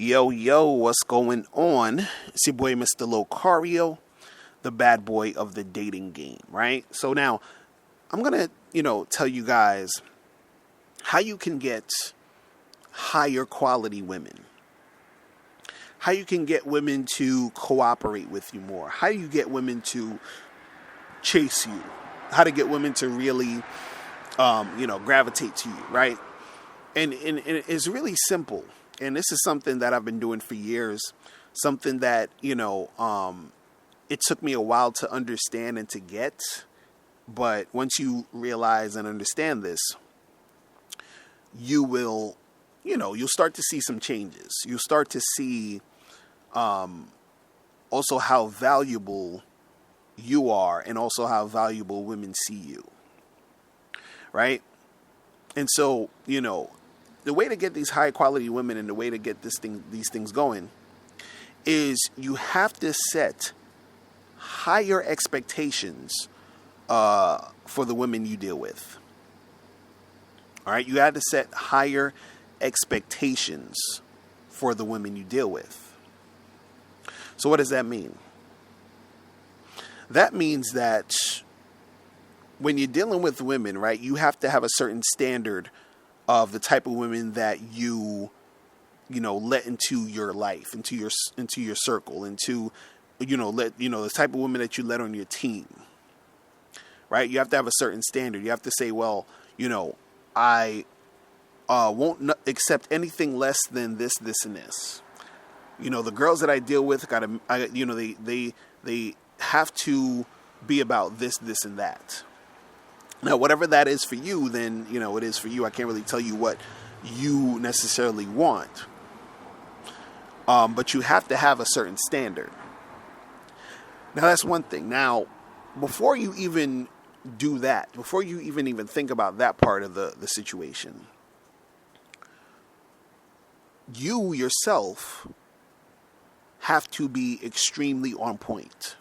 Yo, yo, what's going on? It's your boy, Mr. Locario, the bad boy of the dating game, right? So now, I'm going to, tell you guys how you can get higher quality women. How you can get women to cooperate with you more. How you get women to chase you. How to get women to really, gravitate to you, right? And it's really simple. And this is something that I've been doing for years. Something that, it took me a while to understand and to get. But once you realize and understand this, you will, you'll start to see some changes. You'll start to see also how valuable you are and also how valuable women see you. Right? And so, the way to get these high quality women and the way to get these things going is you have to set higher expectations for the women you deal with. All right, you have to set higher expectations for the women you deal with. So what does that mean? That means that when you're dealing with women, right, you have to have a certain standard of the type of women that you let into your life, into your circle, into the type of women that you let on your team. Right? You have to have a certain standard. You have to say, well, I won't accept anything less than this, and this. The girls that I deal with they have to be about this, and that. Now, whatever that is for you, then, it is for you. I can't really tell you what you necessarily want. But you have to have a certain standard. Now, that's one thing. Now, before you even do that, before you even think about that part of the situation, you yourself have to be extremely on point.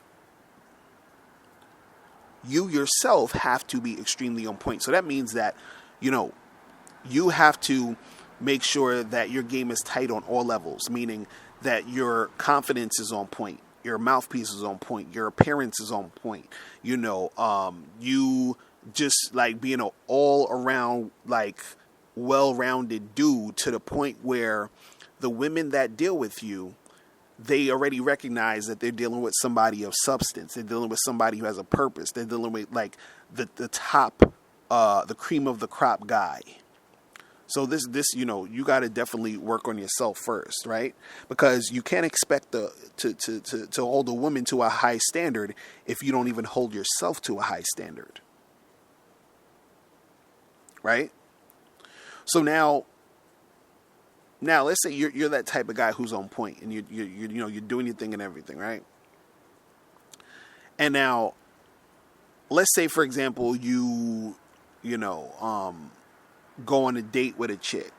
You yourself have to be extremely on point. So that means that, you have to make sure that your game is tight on all levels, meaning that your confidence is on point, your mouthpiece is on point, your appearance is on point. You just like being an all around, like well-rounded dude to the point where the women that deal with you, they already recognize that they're dealing with somebody of substance. They're dealing with somebody who has a purpose. They're dealing with like the top, the cream of the crop guy. So this, you got to definitely work on yourself first, right? Because you can't expect to hold a woman to a high standard if you don't even hold yourself to a high standard, right? So now let's say you're that type of guy who's on point and you're doing your thing and everything, right? And now, let's say, for example, you go on a date with a chick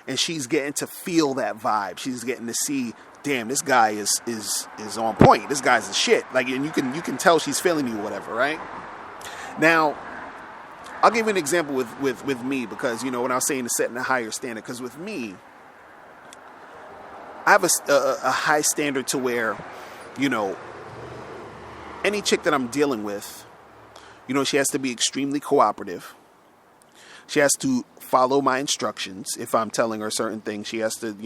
and she's getting to feel that vibe. She's getting to see, damn, this guy is on point. This guy's the shit. Like, and you can tell she's feeling you or whatever, right? Now, I'll give you an example with me because, when I was saying to setting a higher standard, because with me, I have a high standard to where, any chick that I'm dealing with, she has to be extremely cooperative. She has to follow my instructions. If I'm telling her certain things, she has to,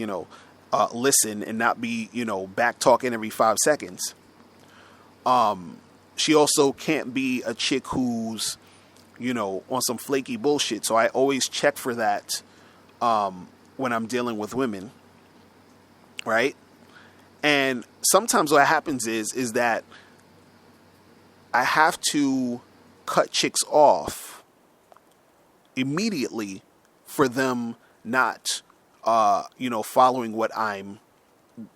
listen and not be, back talking every 5 seconds. She also can't be a chick who's, on some flaky bullshit. So I always check for that when I'm dealing with women. Right? And sometimes what happens is that I have to cut chicks off immediately for them not, following what I'm,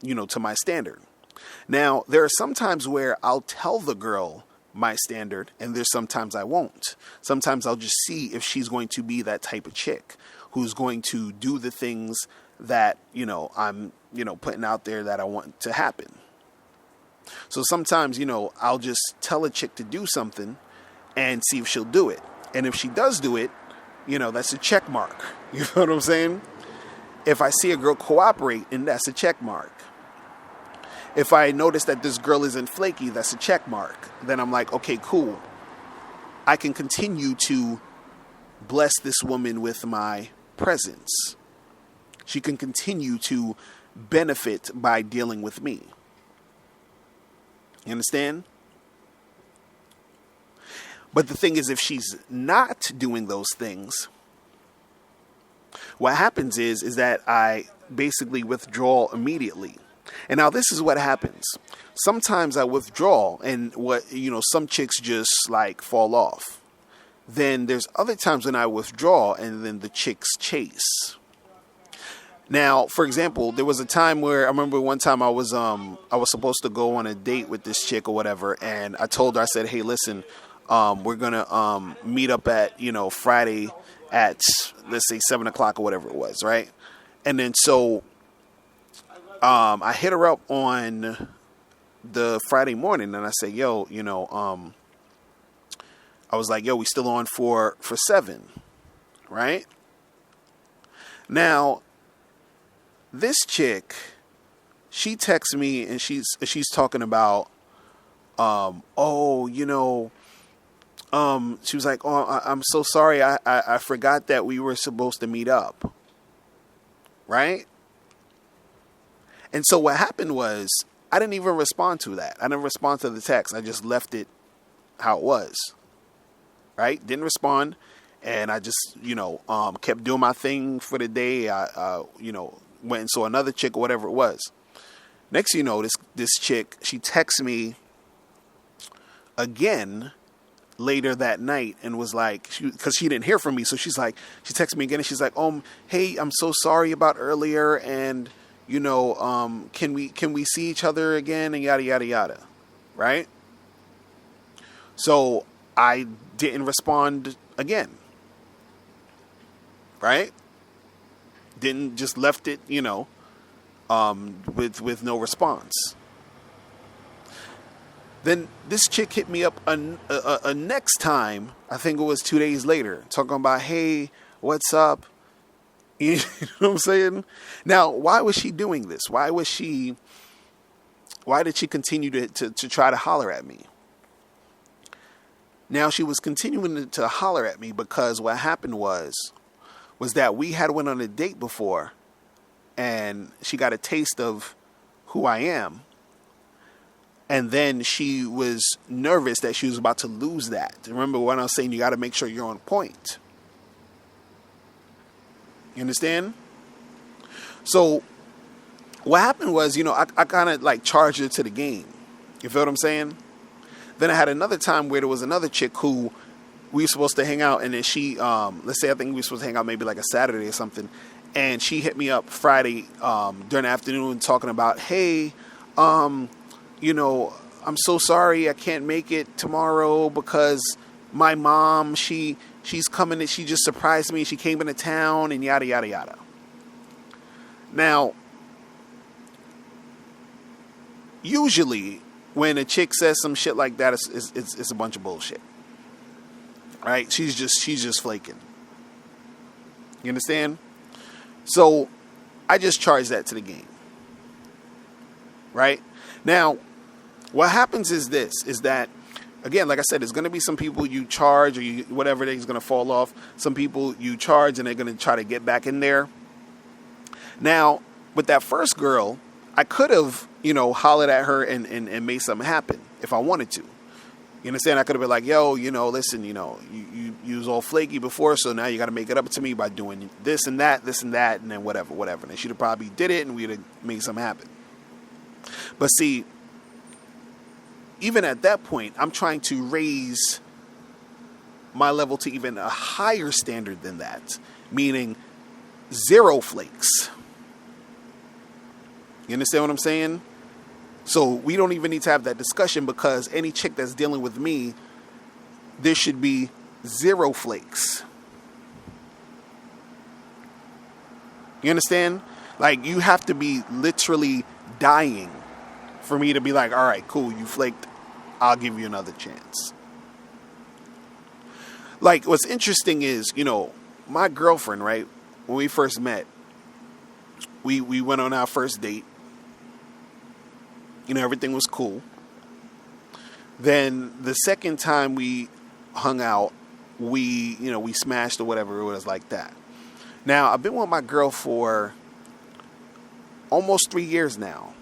to my standard. Now, there are some times where I'll tell the girl my standard, and there's sometimes I won't. Sometimes I'll just see if she's going to be that type of chick who's going to do the things that, I'm, putting out there that I want to happen. So sometimes, I'll just tell a chick to do something and see if she'll do it. And if she does do it, that's a check mark. You know what I'm saying? If I see a girl cooperate, and that's a check mark. If I notice that this girl isn't flaky, that's a check mark. Then I'm like, okay, cool. I can continue to bless this woman with my presence. She can continue to benefit by dealing with me. You understand? But the thing is, if she's not doing those things, what happens is that I basically withdraw immediately. And now this is what happens. Sometimes I withdraw and some chicks just like fall off. Then there's other times when I withdraw and then the chicks chase. Now, for example, there was a time where I remember one time I was supposed to go on a date with this chick or whatever. And I told her, I said, hey, listen, we're going to meet up at, Friday at, let's say 7:00 or whatever it was. Right. And then so I hit her up on the Friday morning and I said, yo, I was like, yo, we still on for 7, right? Now, this chick, she texts me and she's talking about, she was like, oh, I'm so sorry. I forgot that we were supposed to meet up, right? And so what happened was I didn't even respond to that. I didn't respond to the text. I just left it how it was. Right? Didn't respond. And I just, kept doing my thing for the day. I went and saw another chick or whatever it was. Next thing you know, this chick, she texts me again later that night and was like, because she didn't hear from me. So she texted me again and she's like, hey, I'm so sorry about earlier. And, can we see each other again and yada, yada, yada. Right? So I didn't respond again. Right? Didn't, just left it, with no response. Then this chick hit me up a next time, I think it was 2 days later, talking about, hey, what's up? You know what I'm saying? Now, why was she doing this? Why did she continue to try to holler at me? Now, she was continuing to holler at me because what happened was that we had went on a date before and she got a taste of who I am. And then she was nervous that she was about to lose that. Remember when I was saying you got to make sure you're on point. You understand? So what happened was, I kind of like charged her to the game. You feel what I'm saying? Then I had another time where there was another chick who we were supposed to hang out. And then she, let's say I think we were supposed to hang out maybe like a Saturday or something. And she hit me up Friday during the afternoon talking about, hey, I'm so sorry I can't make it tomorrow because my mom, she's coming and she just surprised me. She came into town and yada, yada, yada. Now, usually when a chick says some shit like that, it's a bunch of bullshit. Right? She's just flaking. You understand? So I just charge that to the game. Right? Now, what happens is that, again, like I said, there's going to be some people you charge or whatever it is going to fall off. Some people you charge and they're going to try to get back in there. Now, with that first girl, I could have, hollered at her and made something happen if I wanted to. You understand? I could have been like, yo, listen, you was all flaky before, so now you got to make it up to me by doing this and that, and then whatever. And she'd have probably did it and we'd have made something happen. But see, even at that point, I'm trying to raise my level to even a higher standard than that, meaning 0 flakes. You understand what I'm saying? So we don't even need to have that discussion because any chick that's dealing with me, there should be 0 flakes. You understand? Like, you have to be literally dying for me to be like, all right, cool, you flaked. I'll give you another chance. Like, what's interesting is, my girlfriend, right, when we first met, we went on our first date. You know, everything was cool. Then the second time we hung out, we smashed or whatever, it was like that. Now, I've been with my girl for almost 3 years now.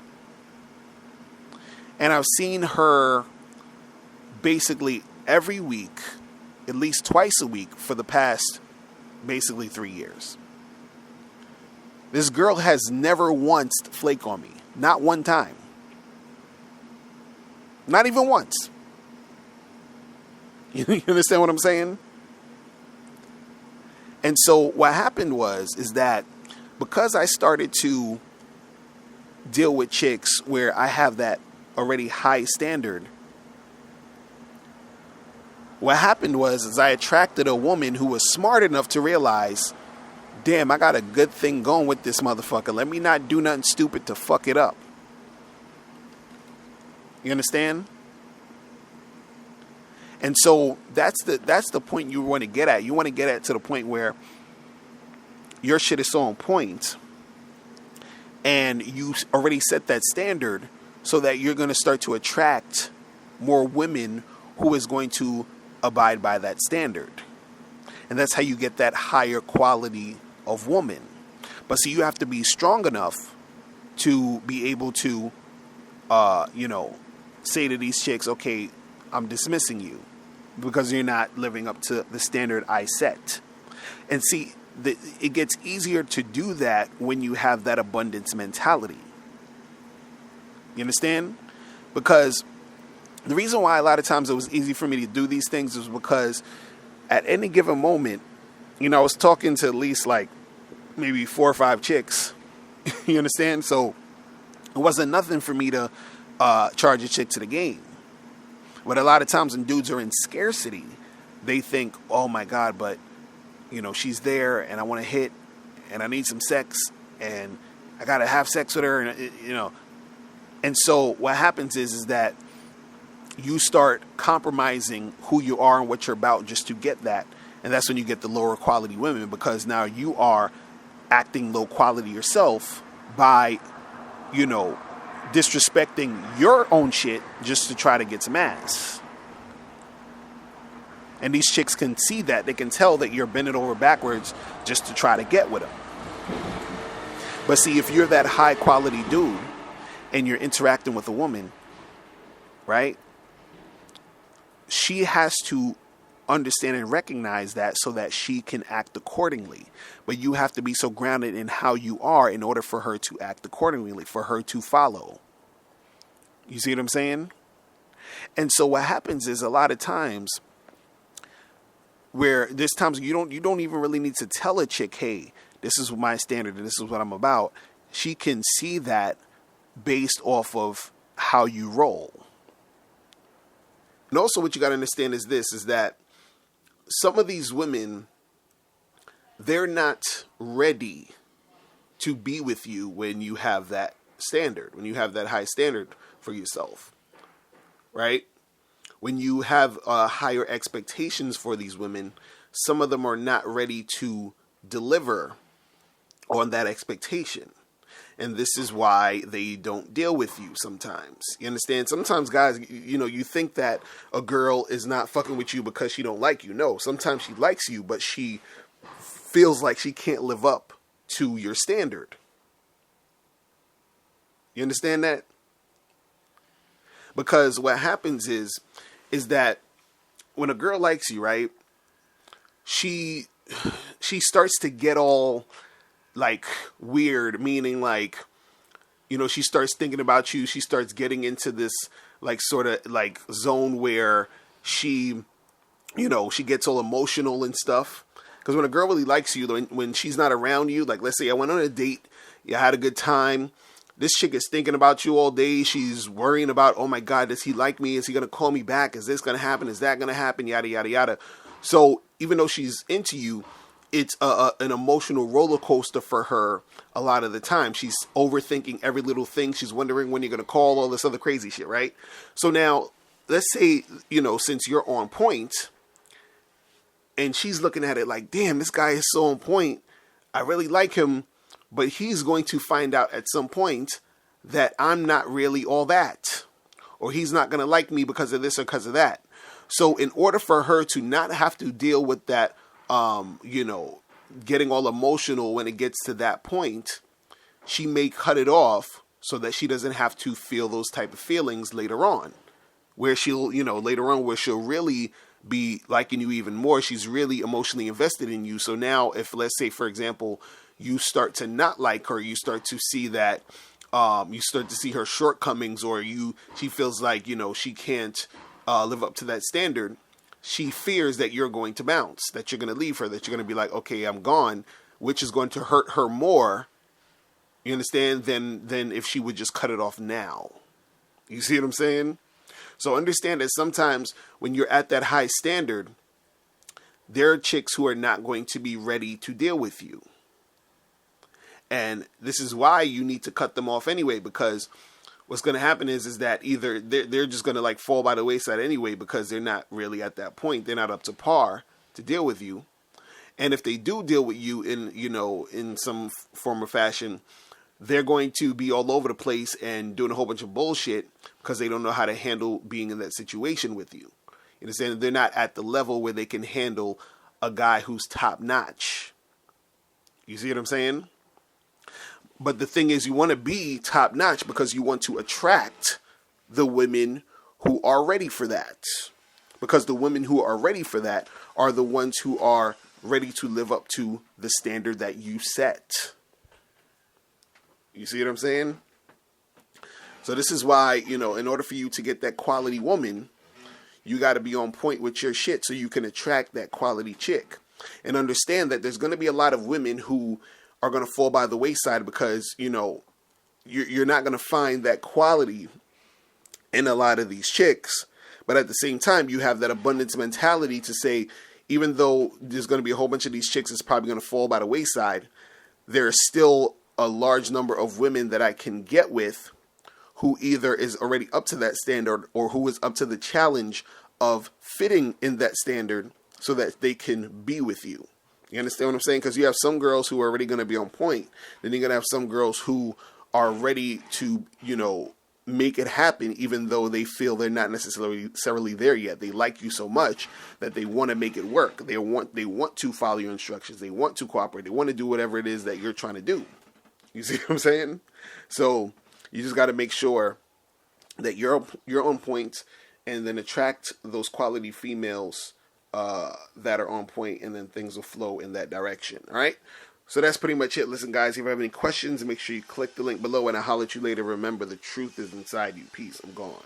And I've seen her basically every week, at least twice a week for the past basically 3 years. This girl has never once flaked on me. Not one time. Not even once. You understand what I'm saying? And so what happened is that because I started to deal with chicks where I have that already high standard, what happened is I attracted a woman who was smart enough to realize, damn, I got a good thing going with this motherfucker. Let me not do nothing stupid to fuck it up. You understand? And so that's the point you want to get at. You want to get at to the point where your shit is so on point and you already set that standard so that you're going to start to attract more women who is going to abide by that standard. And that's how you get that higher quality of woman. But see, you have to be strong enough to be able to, say to these chicks, okay, I'm dismissing you because you're not living up to the standard I set. And see, it gets easier to do that when you have that abundance mentality. You understand? Because the reason why a lot of times it was easy for me to do these things is because at any given moment, I was talking to at least like maybe 4 or 5 chicks. You understand? So it wasn't nothing for me to charge a chick to the game. But a lot of times when dudes are in scarcity, they think, oh my God, but she's there and I want to hit and I need some sex and I got to have sex with her. And, and so what happens is that you start compromising who you are and what you're about just to get that. And that's when you get the lower quality women, because now you are acting low quality yourself by, disrespecting your own shit just to try to get some ass. And these chicks can see that. They can tell that you're bending over backwards just to try to get with them. But see, if you're that high quality dude and you're interacting with a woman, right? She has to understand and recognize that so that she can act accordingly. But you have to be so grounded in how you are in order for her to act accordingly, for her to follow. You see what I'm saying? And so what happens is a lot of times where there's times you don't even really need to tell a chick, hey, this is my standard and this is what I'm about. She can see that based off of how you roll. And also what you got to understand is this, is that some of these women, they're not ready to be with you when you have that standard, when you have that high standard for yourself, right? When you have higher expectations for these women, some of them are not ready to deliver on that expectation. And this is why they don't deal with you sometimes. You understand? Sometimes guys, you think that a girl is not fucking with you because she don't like you. No, sometimes she likes you, but she feels like she can't live up to your standard. You understand that? Because what happens is that when a girl likes you, right, she starts to get all like weird, meaning like, she starts thinking about you. She starts getting into this like sort of like zone where she gets all emotional and stuff. Because when a girl really likes you, when she's not around you, like let's say I went on a date, you had a good time. This chick is thinking about you all day. She's worrying about, oh my God, does he like me? Is he going to call me back? Is this going to happen? Is that going to happen? Yada, yada, yada. So even though she's into you, it's an emotional roller coaster for her a lot of the time. She's overthinking every little thing. She's wondering when you're going to call, all this other crazy shit, right? So now, let's say, since you're on point, and she's looking at it like, damn, this guy is so on point. I really like him, but he's going to find out at some point that I'm not really all that, or he's not going to like me because of this or because of that. So in order for her to not have to deal with that, getting all emotional when it gets to that point, she may cut it off so that she doesn't have to feel those type of feelings later on, where she'll really be liking you even more. She's really emotionally invested in you. So now if, let's say, for example, you start to not like her, you start to see that, you start to see her shortcomings, or she feels like, she can't live up to that standard. She fears that you're going to bounce, that you're going to leave her, that you're going to be like, okay, I'm gone, which is going to hurt her more, you understand, than if she would just cut it off now. You see what I'm saying? So understand that sometimes when you're at that high standard, there are chicks who are not going to be ready to deal with you. And this is why you need to cut them off anyway, because what's going to happen is that either they're just going to like fall by the wayside anyway, because they're not really at that point. They're not up to par to deal with you. And if they do deal with you in some form or fashion, they're going to be all over the place and doing a whole bunch of bullshit because they don't know how to handle being in that situation with you. You understand? They're not at the level where they can handle a guy who's top notch. You see what I'm saying? But the thing is, you want to be top notch because you want to attract the women who are ready for that. Because the women who are ready for that are the ones who are ready to live up to the standard that you set. You see what I'm saying? So this is why, in order for you to get that quality woman, you got to be on point with your shit so you can attract that quality chick. And understand that there's going to be a lot of women who are going to fall by the wayside because, you're not going to find that quality in a lot of these chicks. But at the same time, you have that abundance mentality to say, even though there's going to be a whole bunch of these chicks that's probably going to fall by the wayside, there's still a large number of women that I can get with who either is already up to that standard or who is up to the challenge of fitting in that standard so that they can be with you. You understand what I'm saying? Because you have some girls who are already going to be on point. Then you're going to have some girls who are ready to, make it happen, even though they feel they're not necessarily there yet. They like you so much that they want to make it work. They want to follow your instructions. They want to cooperate. They want to do whatever it is that you're trying to do. You see what I'm saying? So you just got to make sure that you're on point, and then attract those quality females that are on point, and then things will flow in that direction. All right. So that's pretty much it. Listen, guys, if you have any questions, make sure you click the link below, and I'll holler at you later. Remember, the truth is inside you. Peace. I'm gone.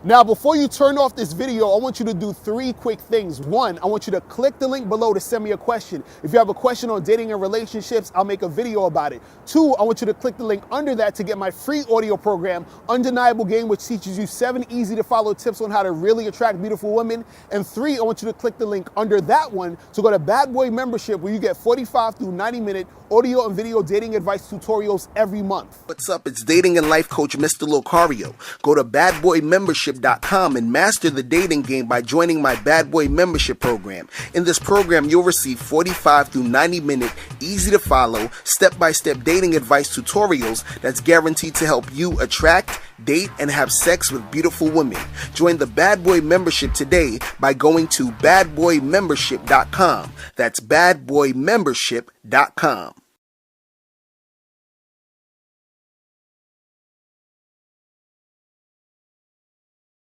Now, before you turn off this video, I want you to do 3 quick things. 1, I want you to click the link below to send me a question. If you have a question on dating and relationships, I'll make a video about it. 2, I want you to click the link under that to get my free audio program, Undeniable Game, which teaches you 7 easy to follow tips on how to really attract beautiful women. And 3, I want you to click the link under that one to go to Bad Boy Membership, where you get 45 through 90-minute audio and video dating advice tutorials every month. What's up? It's dating and life coach Mr. Locario. Go to badboymembership.com and master the dating game by joining my Bad Boy Membership program. In this program, you'll receive 45 through 90-minute, easy to follow, step-by-step dating advice tutorials that's guaranteed to help you attract, date, and have sex with beautiful women. Join the Bad Boy Membership today by going to badboymembership.com. That's badboymembership.com.